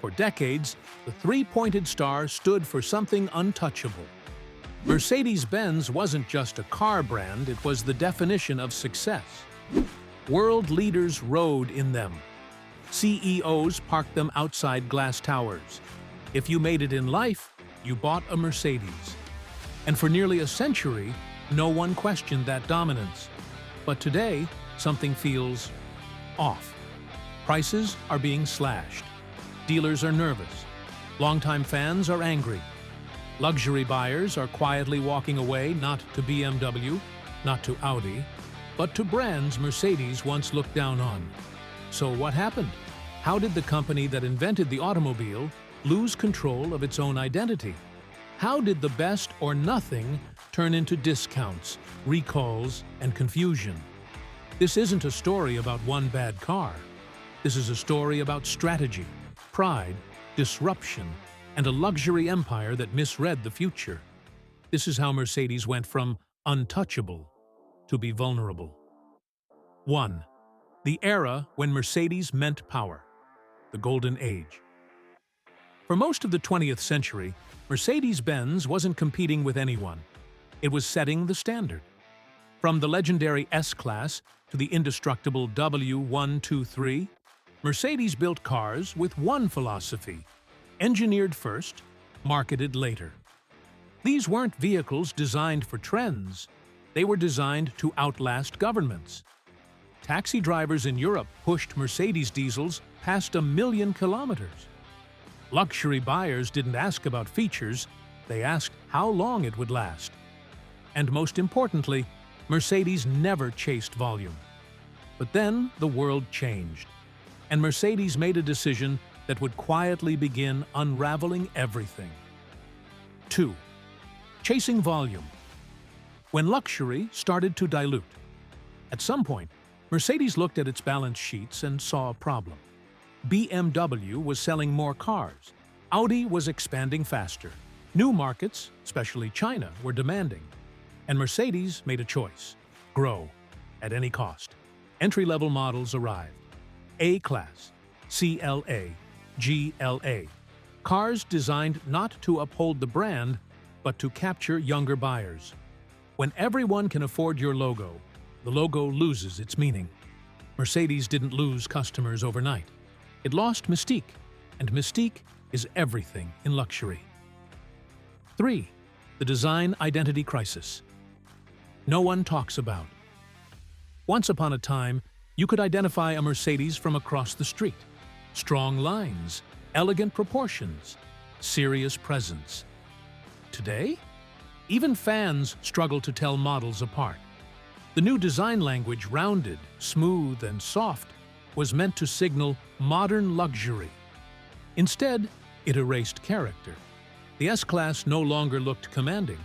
For decades, the three-pointed star stood for something untouchable. Mercedes Benz wasn't just a car brand, it was the definition of success. World leaders rode in them. CEOs parked them outside glass towers. If you made it in life, you bought a Mercedes. And for nearly a century, no one questioned that dominance. But today, something feels off. Prices are being slashed. Dealers are nervous. Longtime fans are angry. Luxury buyers are quietly walking away, not to BMW, not to Audi, but to brands Mercedes once looked down on. So what happened? How did the company that invented the automobile lose control of its own identity? How did the best or nothing turn into discounts, recalls, and confusion? This isn't a story about one bad car. This is a story about strategy, pride, disruption, and a luxury empire that misread the future. This is how Mercedes went from untouchable to be vulnerable. 1. The era when Mercedes meant power. The Golden Age. For most of the 20th century, Mercedes Benz wasn't competing with anyone. It was setting the standard. From the legendary S-Class to the indestructible W123, Mercedes built cars with one philosophy: engineered first, marketed later. These weren't vehicles designed for trends. They were designed to outlast governments. Taxi drivers in Europe pushed Mercedes diesels past 1 million kilometers. Luxury buyers didn't ask about features, they asked how long it would last. And most importantly, Mercedes never chased volume. But then the world changed, and Mercedes made a decision that would quietly begin unraveling everything. 2. Chasing volume. When luxury started to dilute. At some point, Mercedes looked at its balance sheets and saw a problem. BMW was selling more cars. Audi was expanding faster. New markets, especially China, were demanding. And Mercedes made a choice: grow at any cost. Entry-level models arrived. A-Class, CLA, GLA. Cars designed not to uphold the brand, but to capture younger buyers. When everyone can afford your logo, the logo loses its meaning. Mercedes didn't lose customers overnight. It lost mystique, and mystique is everything in luxury. 3. The design identity crisis. No one talks about. Once upon a time, you could identify a Mercedes from across the street. Strong lines, elegant proportions, serious presence. Today, even fans struggle to tell models apart. The new design language, rounded, smooth, and soft, was meant to signal modern luxury. Instead, it erased character. The S-Class no longer looked commanding.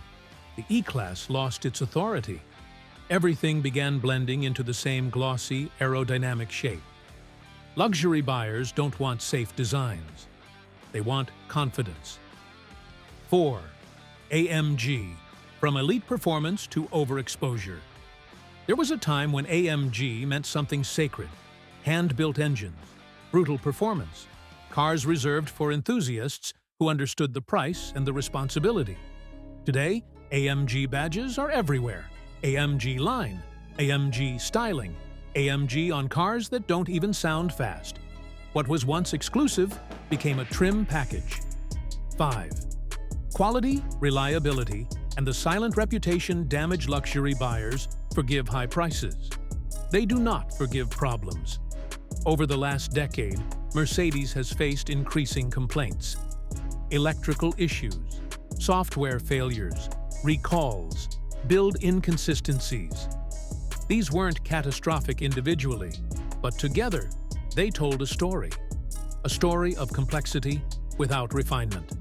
The E-Class lost its authority. Everything began blending into the same glossy, aerodynamic shape. Luxury buyers don't want safe designs. They want confidence. 4. AMG. From elite performance to overexposure. There was a time when AMG meant something sacred: hand-built engines, brutal performance, cars reserved for enthusiasts who understood the price and the responsibility. Today, AMG badges are everywhere. AMG line, AMG styling, AMG on cars that don't even sound fast. What was once exclusive became a trim package. 5. Quality, reliability, and the silent reputation damage luxury buyers forgive high prices. They do not forgive problems. Over the last decade, Mercedes has faced increasing complaints. Electrical issues, software failures, recalls, build inconsistencies. These weren't catastrophic individually, but together, they told a story of complexity without refinement.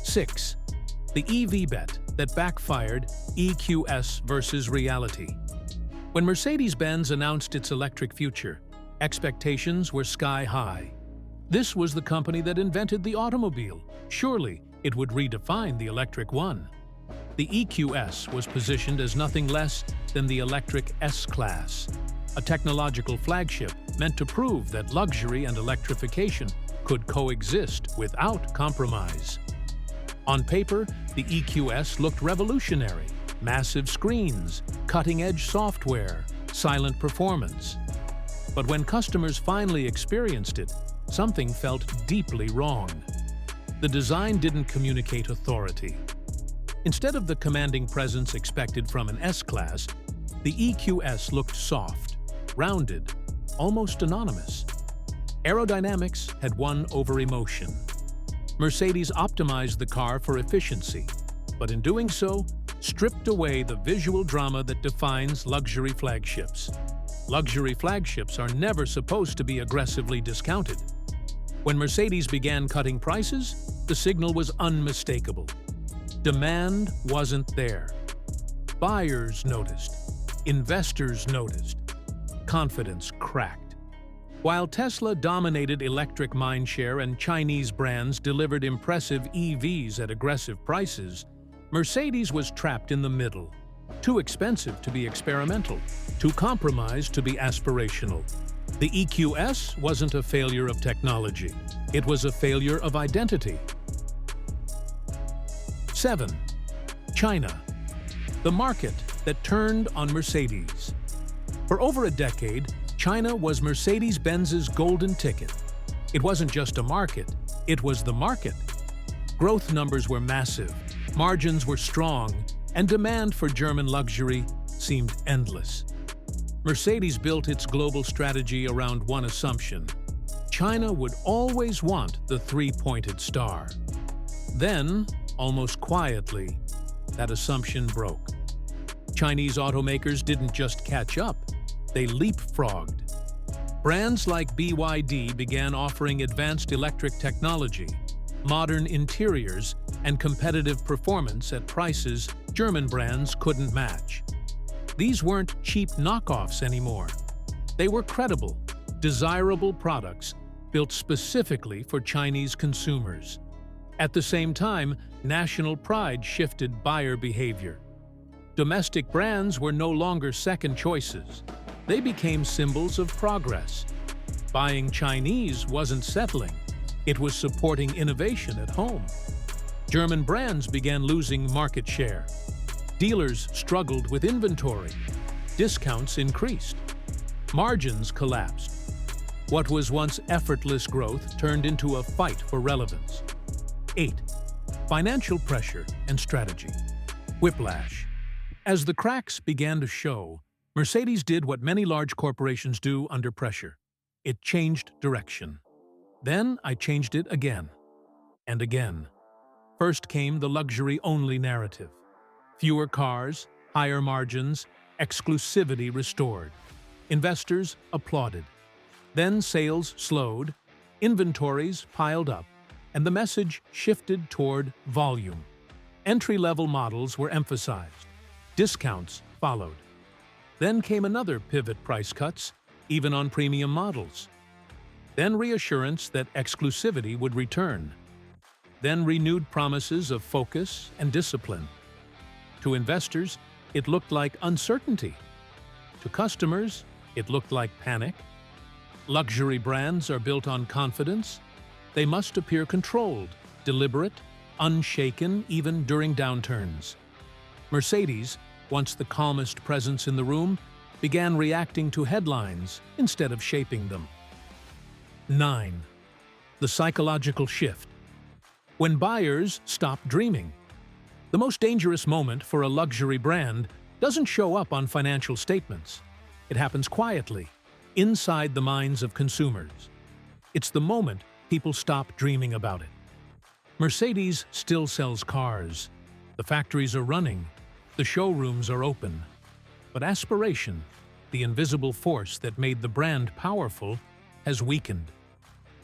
6. The EV bet that backfired, EQS versus reality. When Mercedes-Benz announced its electric future, expectations were sky-high. This was the company that invented the automobile. Surely, it would redefine the electric one. The EQS was positioned as nothing less than the electric S-Class, a technological flagship meant to prove that luxury and electrification could coexist without compromise. On paper, the EQS looked revolutionary. Massive screens, cutting-edge software, silent performance. But when customers finally experienced it, something felt deeply wrong. The design didn't communicate authority. Instead of the commanding presence expected from an S-Class, the EQS looked soft, rounded, almost anonymous. Aerodynamics had won over emotion. Mercedes optimized the car for efficiency, but in doing so, stripped away the visual drama that defines luxury flagships. Luxury flagships are never supposed to be aggressively discounted. When Mercedes began cutting prices, the signal was unmistakable. Demand wasn't there. Buyers noticed. Investors noticed. Confidence cracked. While Tesla dominated electric mindshare and Chinese brands delivered impressive EVs at aggressive prices, Mercedes was trapped in the middle. Too expensive to be experimental, too compromised to be aspirational. The EQS wasn't a failure of technology. It was a failure of identity. 7. China, the market that turned on Mercedes. For over a decade, China was Mercedes-Benz's golden ticket. It wasn't just a market, it was the market. Growth numbers were massive, margins were strong, and demand for German luxury seemed endless. Mercedes built its global strategy around one assumption: China would always want the three-pointed star. Then, almost quietly, that assumption broke. Chinese automakers didn't just catch up, they leapfrogged. Brands like BYD began offering advanced electric technology, modern interiors, and competitive performance at prices German brands couldn't match. These weren't cheap knockoffs anymore. They were credible, desirable products built specifically for Chinese consumers. At the same time, national pride shifted buyer behavior. Domestic brands were no longer second choices. They became symbols of progress. Buying Chinese wasn't settling. It was supporting innovation at home. German brands began losing market share. Dealers struggled with inventory. Discounts increased. Margins collapsed. What was once effortless growth turned into a fight for relevance. 8. Financial pressure and strategy. Whiplash. As the cracks began to show, Mercedes did what many large corporations do under pressure. It changed direction. Then I changed it again. And again. First came the luxury-only narrative. Fewer cars, higher margins, exclusivity restored. Investors applauded. Then sales slowed, inventories piled up, and the message shifted toward volume. Entry-level models were emphasized. Discounts followed. Then came another pivot: price cuts, even on premium models. Then reassurance that exclusivity would return. Then renewed promises of focus and discipline. To investors, it looked like uncertainty. To customers, it looked like panic. Luxury brands are built on confidence. They must appear controlled, deliberate, unshaken even during downturns. Mercedes, once the calmest presence in the room, began reacting to headlines instead of shaping them. 9. The psychological shift. When buyers stop dreaming. The most dangerous moment for a luxury brand doesn't show up on financial statements. It happens quietly, inside the minds of consumers. It's the moment people stop dreaming about it. Mercedes still sells cars. The factories are running. The showrooms are open. But aspiration, the invisible force that made the brand powerful, has weakened.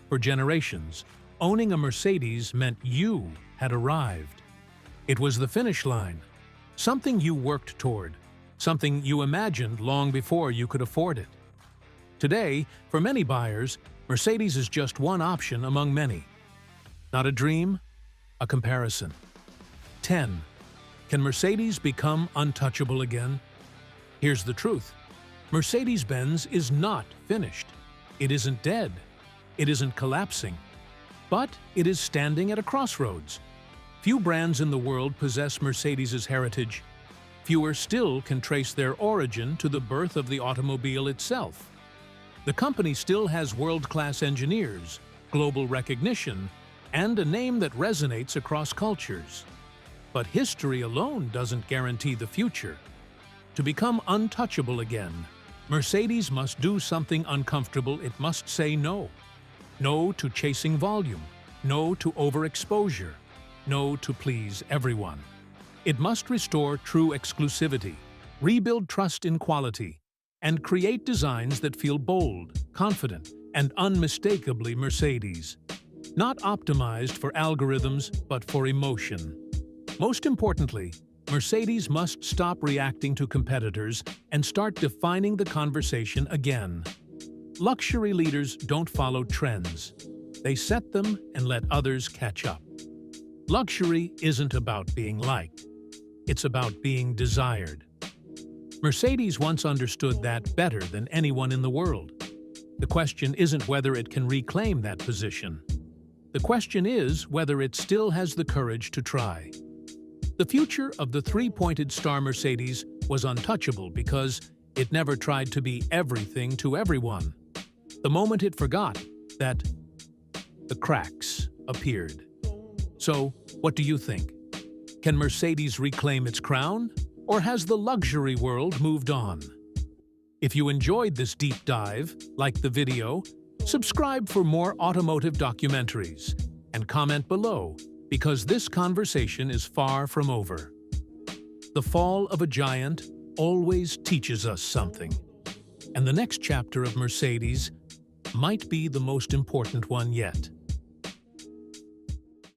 For generations, owning a Mercedes meant you had arrived. It was the finish line, something you worked toward, something you imagined long before you could afford it. Today, for many buyers, Mercedes is just one option among many. Not a dream, a comparison. 10. Can Mercedes become untouchable again? Here's the truth. Mercedes Benz is not finished. It isn't dead. It isn't collapsing. But it is standing at a crossroads. Few brands in the world possess Mercedes's heritage. Fewer still can trace their origin to the birth of the automobile itself. The company still has world-class engineers, global recognition, and a name that resonates across cultures. But history alone doesn't guarantee the future. To become untouchable again, Mercedes must do something uncomfortable. It must say no. No to chasing volume. No to overexposure. No to please everyone. It must restore true exclusivity, rebuild trust in quality, and create designs that feel bold, confident, and unmistakably Mercedes. Not optimized for algorithms, but for emotion. Most importantly, Mercedes must stop reacting to competitors and start defining the conversation again. Luxury leaders don't follow trends. They set them and let others catch up. Luxury isn't about being liked. It's about being desired. Mercedes once understood that better than anyone in the world. The question isn't whether it can reclaim that position. The question is whether it still has the courage to try. The future of the three-pointed star Mercedes was untouchable because it never tried to be everything to everyone. The moment it forgot that, the cracks appeared. So, what do you think? Can Mercedes reclaim its crown, or has the luxury world moved on? If you enjoyed this deep dive, like the video, subscribe for more automotive documentaries, and comment below, because this conversation is far from over. The fall of a giant always teaches us something, and the next chapter of Mercedes might be the most important one yet.